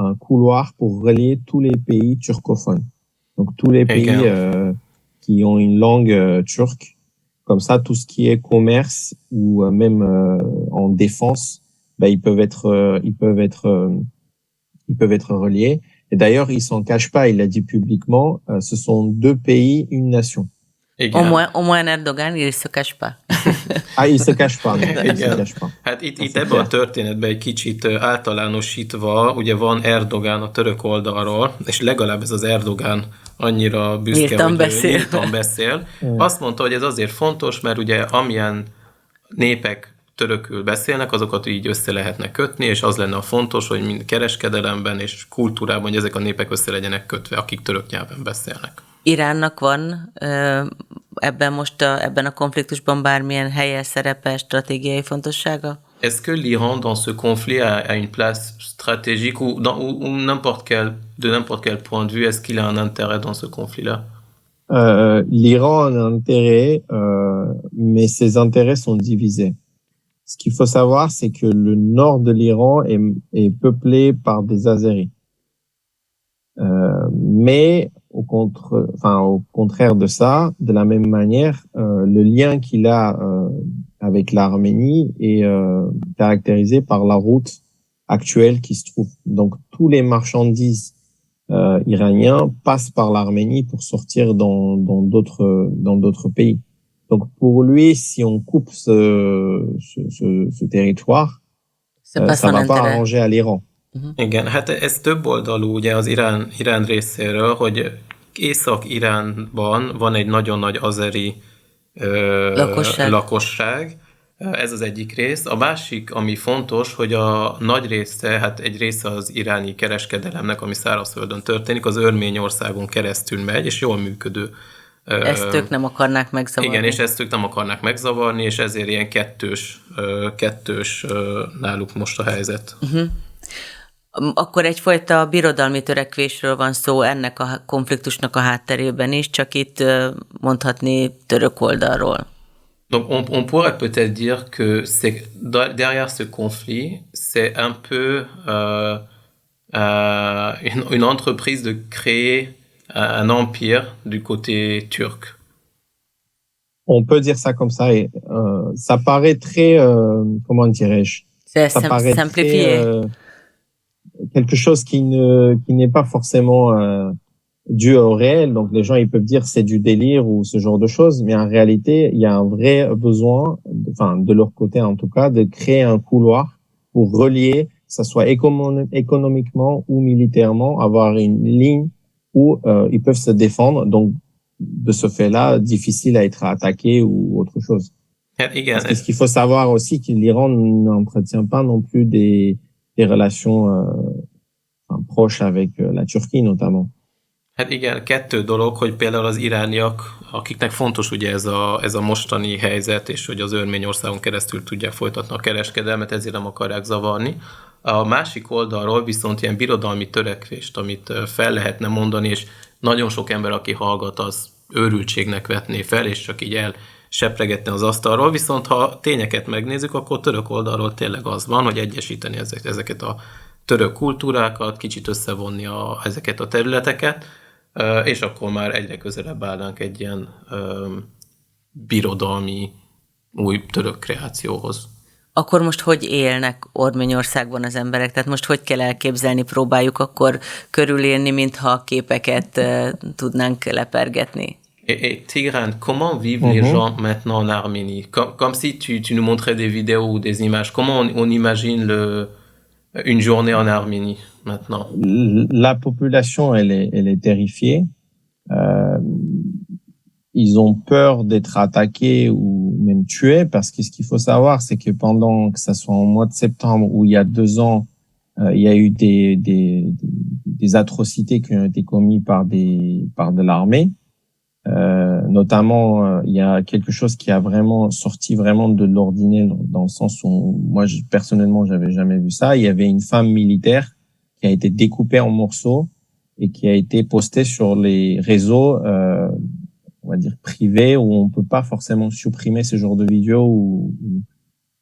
un couloir pour relier tous les pays turcophones. Donc tous les pays qui ont une langue turque. Comme ça, tout ce qui est commerce ou même en défense, ils peuvent être reliés. Et d'ailleurs, il s'en cache pas, il l'a dit publiquement, ce sont 2 pays, une nation. Au moins Erdogan, il se cache pas. Il se cache pas. Il se cache pas. Hát itt ebben a történetben egy kicsit általánosítva, ugye van Erdogan a török oldalról, és legalább ez az Erdogan annyira büszke, nyíltan hogy nyíltan beszél. Azt mondta, hogy ez azért fontos, mert ugye amilyen népek törökül beszélnek, azokat így össze lehetne kötni, és az lenne a fontos, hogy mind kereskedelemben és kultúrában, hogy ezek a népek össze legyenek kötve, akik török nyelven beszélnek. Iránnak van ebben a konfliktusban bármilyen helye, szerepe, stratégiai fontossága? Est-ce que l'Iran, dans ce conflit, a une place stratégique ou de n'importe quel point de vue, est-ce qu'il a un intérêt dans ce conflit-là? L'Iran a un intérêt, mais ses intérêts sont divisés. Ce qu'il faut savoir, c'est que le nord de l'Iran est peuplé par des Azéris. Mais au contraire de ça, de la même manière, le lien qu'il a avec l'Arménie est caractérisé par la route actuelle qui se trouve. Donc tous les marchandises iraniens passent par l'Arménie pour sortir dans d'autres pays. Donc pour lui, si on coupe ce territoire, ça va pas arranger à l'Iran. Igen, hát ez több oldalú ugye az Irán részéről, hogy Észak-Iránban van egy nagyon nagy azeri lakosság. Ez az egyik rész. A másik, ami fontos, hogy a nagy része, hát egy része az iráni kereskedelemnek, ami szárazföldön történik, az Örményországon keresztül megy, és jól működő. Ezt ők nem akarnák megzavarni. Igen, és ezt ők nem akarnák megzavarni, és ezért ilyen kettős náluk most a helyzet. Akkor egyfajta birodalmi törekvésről van szó ennek a konfliktusnak a hátterében is, csak itt mondhatni török oldalról. Donc on pourrait peut-être dire que derrière ce conflit, c'est un peu une entreprise de créer un empire du côté turc. On peut dire ça comme ça, et ça paraît très, comment dirais-je, ça paraît simplifié. Quelque chose qui n'est pas forcément dû au réel. Donc les gens ils peuvent dire c'est du délire ou ce genre de choses, mais en réalité il y a un vrai besoin, de leur côté en tout cas, de créer un couloir pour relier, que ça soit économiquement ou militairement, avoir une ligne où ils peuvent se défendre. Donc de ce fait-là, difficile à être attaqué ou autre chose. Parce que ce qu'il faut savoir aussi, que l'Iran n'entretient pas non plus des relations proches avec la Turquie notamment. Hát igen, 2 dolog, hogy például az irániak, akiknek fontos ugye ez a mostani helyzet, és hogy az Örményországon keresztül tudják folytatni a kereskedelmet, ezért nem akarják zavarni. A másik oldalról viszont ilyen birodalmi törekvést, amit fel lehetne mondani, és nagyon sok ember, aki hallgat, az őrültségnek vetné fel, és csak így elsepregetne az asztalról, viszont ha tényeket megnézzük, akkor török oldalról tényleg az van, hogy egyesíteni ezeket a török kultúrákat, kicsit összevonni ezeket a területeket, és akkor már egyre közelebb állnánk egy ilyen birodalmi új török kreációhoz. Akkor most hogy élnek Örményországban az emberek? Tehát most hogy kell elképzelni, próbáljuk akkor körülélni, mintha a képeket tudnánk lepergetni? Et Tigran, comment vivent les gens maintenant en Arménie? Comme si tu nous montrais des vidéos ou des images. Comment on imagine une journée en Arménie maintenant? La population, elle est terrifiée. Ils ont peur d'être attaqués ou même tués, parce que ce qu'il faut savoir, c'est que pendant que ça soit en mois de septembre ou il y a 2 ans, il y a eu des atrocités qui ont été commises par de l'armée. Notamment, il y a quelque chose qui a vraiment sorti vraiment de l'ordinaire, dans le sens où moi personnellement j'avais jamais vu ça. Il y avait une femme militaire qui a été découpée en morceaux et qui a été postée sur les réseaux, on va dire privés, où on peut pas forcément supprimer ce genre de vidéos,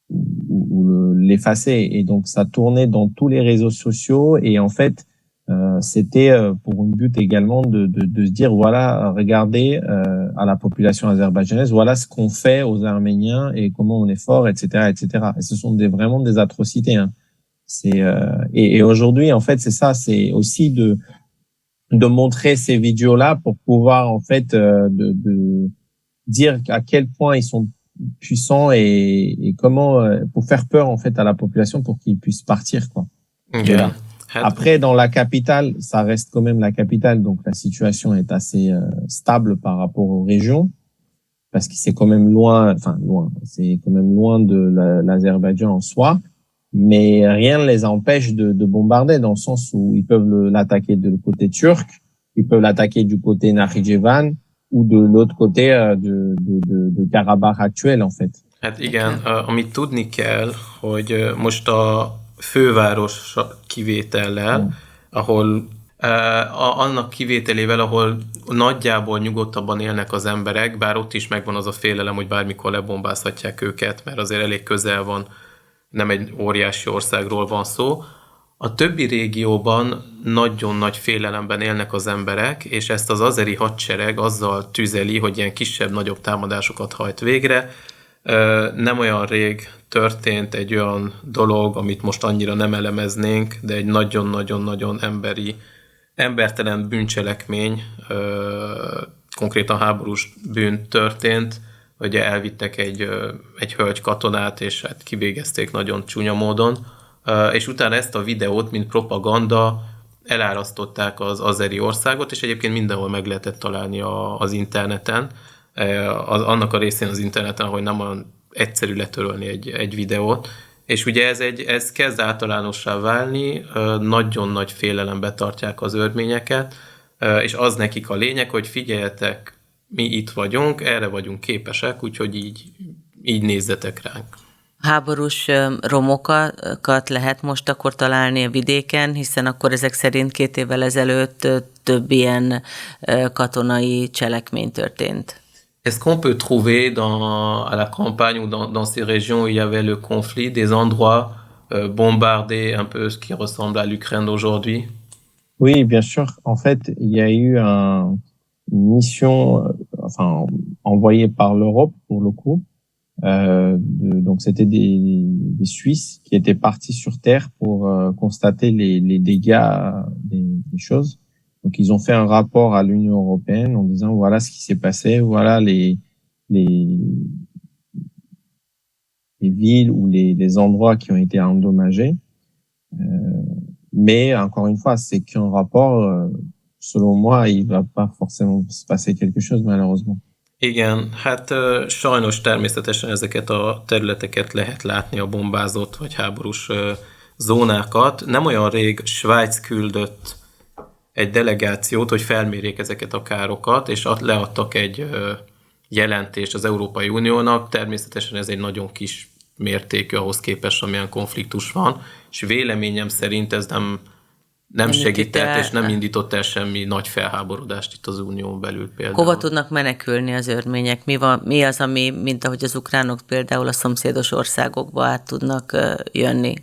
où l'effacer. Et donc, ça tournait dans tous les réseaux sociaux. Et en fait, c'était pour un but également de se dire, voilà, regardez à la population azerbaïdjanaise, voilà ce qu'on fait aux Arméniens et comment on est fort, etc., etc. Et ce sont vraiment des atrocités. Hein. Et aujourd'hui, en fait, c'est ça, c'est aussi de montrer ces vidéos-là pour pouvoir en fait de dire à quel point ils sont puissants et comment pour faire peur en fait à la population pour qu'ils puissent partir quoi. Igen. Après dans la capitale, ça reste quand même la capitale donc la situation est assez stable par rapport aux régions parce que c'est quand même loin, c'est quand même loin de l'Azerbaïdjan en soi. Mais rien ne les empêche de bombarder dans le sens où ils peuvent l'attaquer de le côté turc, ils peuvent l'attaquer du côté Nakhichevan ou de l'autre côté de Karabakh actuel en fait. Hát igen, amit tudni kell, hogy most a főváros kivétellel, ahol annak kivételével, ahol nagyjából nyugodtabban élnek az emberek, bár ott is megvan az a félelem, hogy bármikor lebombázhatják őket, mert azért elég közel van, nem egy óriási országról van szó. A többi régióban nagyon nagy félelemben élnek az emberek, és ezt az azeri hadsereg azzal tüzeli, hogy ilyen kisebb-nagyobb támadásokat hajt végre. Nem olyan rég történt egy olyan dolog, amit most annyira nem elemeznénk, de egy nagyon-nagyon-nagyon embertelen bűncselekmény, konkrétan háborús bűn történt, ugye elvittek egy hölgy katonát, és hát kivégezték nagyon csúnya módon, és utána ezt a videót, mint propaganda, elárasztották az azeri országot, és egyébként mindenhol meg lehetett találni az interneten, annak a részén az interneten, hogy nem olyan egyszerű letörölni egy videót, és ugye ez kezd általánossá válni, nagyon nagy félelembe tartják az örményeket, és az nekik a lényeg, hogy figyeljetek, mi itt vagyunk, erre vagyunk képesek, úgyhogy így nézzetek ránk. Háborús romokat lehet most akkor találni a vidéken, hiszen akkor ezek szerint 2 évvel ezelőtt több ilyen katonai cselekmény történt. Est-ce qu'on peut trouver à la campagne ou dans ces régions où il y avait le conflit des endroits bombardés un peu ce qui ressemble à l'Ukraine aujourd'hui? Oui, bien sûr. En fait, il y a eu une mission envoyée par l'Europe pour le coup. Donc c'était des Suisses qui étaient partis sur terre pour constater les dégâts des choses. Donc ils ont fait un rapport à l'Union européenne en disant voilà ce qui s'est passé, voilà les villes ou les endroits qui ont été endommagés. Mais encore une fois, c'est qu'un rapport. Selon moi, il va pas forcément se passer quelque chose malheureusement. Igen, hát sajnos természetesen ezeket a területeket lehet látni, a bombázott vagy háborús zónákat. Nem olyan rég Svájc küldött egy delegációt, hogy felmérjék ezeket a károkat, és leadtak egy jelentést az Európai Uniónak. Természetesen ez egy nagyon kis mértékű ahhoz képest, amilyen konfliktus van, és véleményem szerint ez nem segített, és nem indított el semmi nagy felháborodást itt az unión belül például. Hova tudnak menekülni az örmények? Mi az, ami, mint ahogy az ukránok például a szomszédos országokba át tudnak jönni?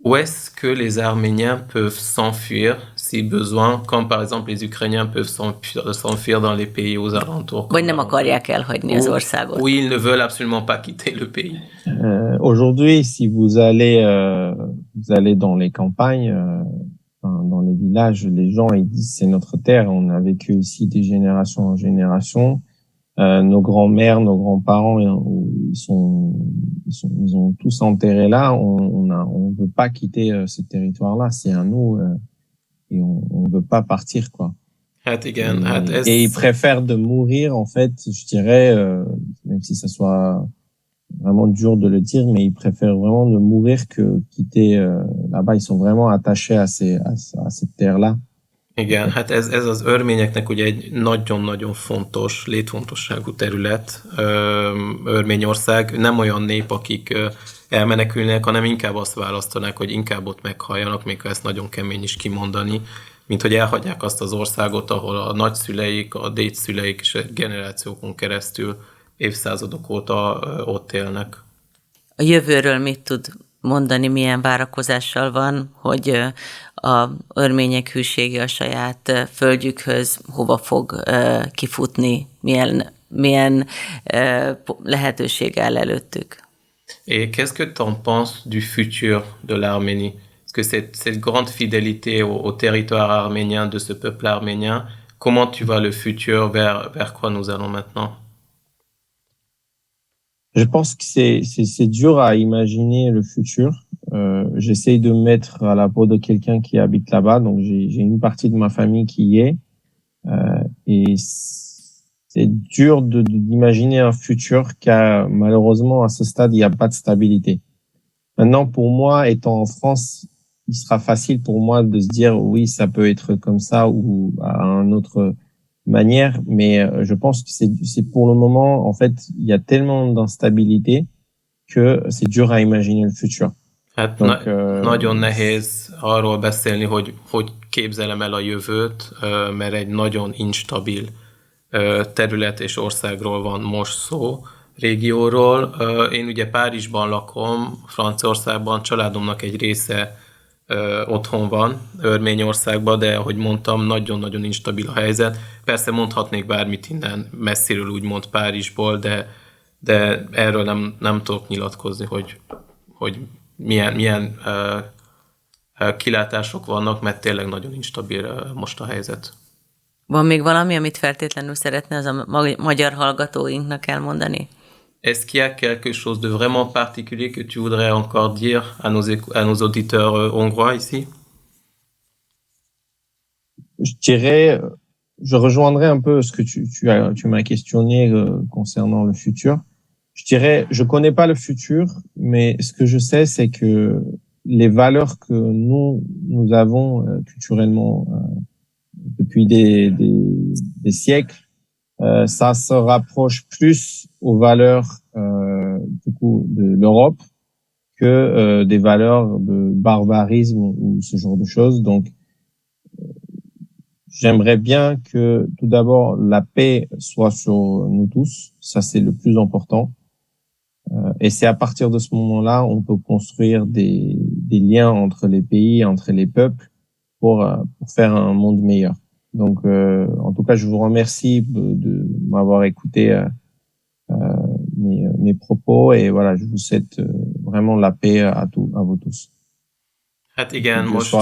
Où est-ce que les Arméniens peuvent s'enfuir si besoin, comme par exemple les Ukrainiens peuvent s'enfuir dans les pays aux alentours? Vagy nem akarják elhagyni az országot? Oui, ils ne veulent absolument pas quitter le pays. Aujourd'hui, si vous allez dans les campagnes, dans les villages, les gens ils disent c'est notre terre, on a vécu ici des générations en générations. Nos grands-mères, nos grands-parents, ils ont tous enterré là. On veut pas quitter ce territoire-là, c'est à nous et on veut pas partir quoi. Hát igen, et ils préfèrent de mourir en fait, je dirais, même si ça soit vraiment dur de le dire, mais ils préfèrent vraiment de mourir que quitter là-bas. Ils sont vraiment attachés à cette terre-là. Igen, hát ez az örményeknek ugye egy nagyon-nagyon fontos, létfontosságú terület, Örményország. Nem olyan nép, akik elmenekülnek, hanem inkább azt választanák, hogy inkább ott meghalljanak, még ha ezt nagyon kemény is kimondani, mint hogy elhagyják azt az országot, ahol a nagyszüleik, a dédszüleik és generációkon keresztül évszázadok óta ott élnek. A jövőről mit tud mondani, milyen várakozással van, hogy a örmények hűsége a saját földjükhöz hova fog kifutni, milyen lehetőség áll előttük. Et qu'est-ce que tu en penses du futur de l'Arménie? Parce que cette grande fidélité au territoire arménien de ce peuple arménien, comment tu vois le futur, vers quoi nous allons maintenant? Je pense que c'est dur à imaginer le futur. J'essaye de me mettre à la peau de quelqu'un qui habite là-bas, donc j'ai une partie de ma famille qui y est, et c'est dur d'imaginer un futur car malheureusement à ce stade il n'y a pas de stabilité. Maintenant, pour moi, étant en France, il sera facile pour moi de se dire oui, ça peut être comme ça ou à une autre manière, mais je pense que c'est pour le moment, en fait, il y a tellement d'instabilité que c'est dur à imaginer le futur. Hát Donc, nagyon nehéz arról beszélni, hogy képzelem el a jövőt, mert egy nagyon instabil terület és országról van most szó, régióról. Én ugye Párizsban lakom, Franciaországban, családomnak egy része otthon van, Örményországban, de ahogy mondtam, nagyon-nagyon instabil a helyzet. Persze mondhatnék bármit innen messziről, úgymond Párizsból, de erről nem tudok nyilatkozni, hogy milyen kilátások vannak, mert tényleg nagyon instabil most a helyzet. Van még valami, amit feltétlenül szeretne az a magyar hallgatóinknak elmondani? Est-ce qu'il y a quelque chose de vraiment particulier que tu voudrais encore dire à nos auditeurs hongrois ici? Je dirais, je rejoindrais un peu ce que tu m'as questionné concernant le futur. Je dirais, je connais pas le futur, mais ce que je sais, c'est que les valeurs que nous avons culturellement depuis des siècles, ça se rapproche plus aux valeurs du coup de l'Europe que des valeurs de barbarisme ou ce genre de choses. Donc, j'aimerais bien que tout d'abord la paix soit sur nous tous, ça c'est le plus important. Et c'est à partir de ce moment-là on peut construire des liens entre les pays, entre les peuples pour faire un monde meilleur. Donc, en tout cas, je vous remercie de m'avoir écouté mes propos et voilà, je vous souhaite vraiment la paix à vous tous. Hát igen, most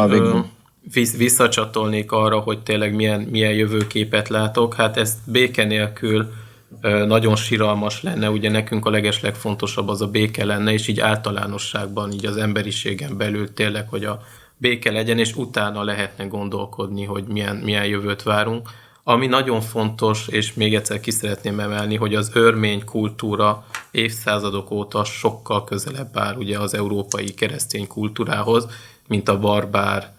visszacsatolnék arra, hogy tényleg milyen jövőképet látok. Hát ezt béke nélkül nagyon siralmas lenne, ugye nekünk a legeslegfontosabb az a béke lenne, és így általánosságban, így az emberiségen belül tényleg, hogy a béke legyen, és utána lehetne gondolkodni, hogy milyen jövőt várunk. Ami nagyon fontos, és még egyszer ki szeretném emelni, hogy az örmény kultúra évszázadok óta sokkal közelebb áll ugye az európai keresztény kultúrához, mint a barbár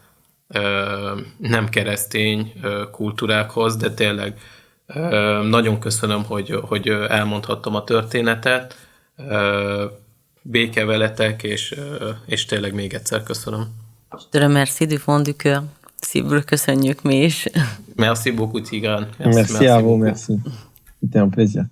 nem keresztény kultúrákhoz, de tényleg nagyon köszönöm, hogy elmondhattam a történetet. Béke veletek, és tényleg még egyszer köszönöm. Je te remercie du fond du cœur. Szívből köszönjük mi is. Merci beaucoup, Tigran. Merci à vous, merci. C'était un plaisir.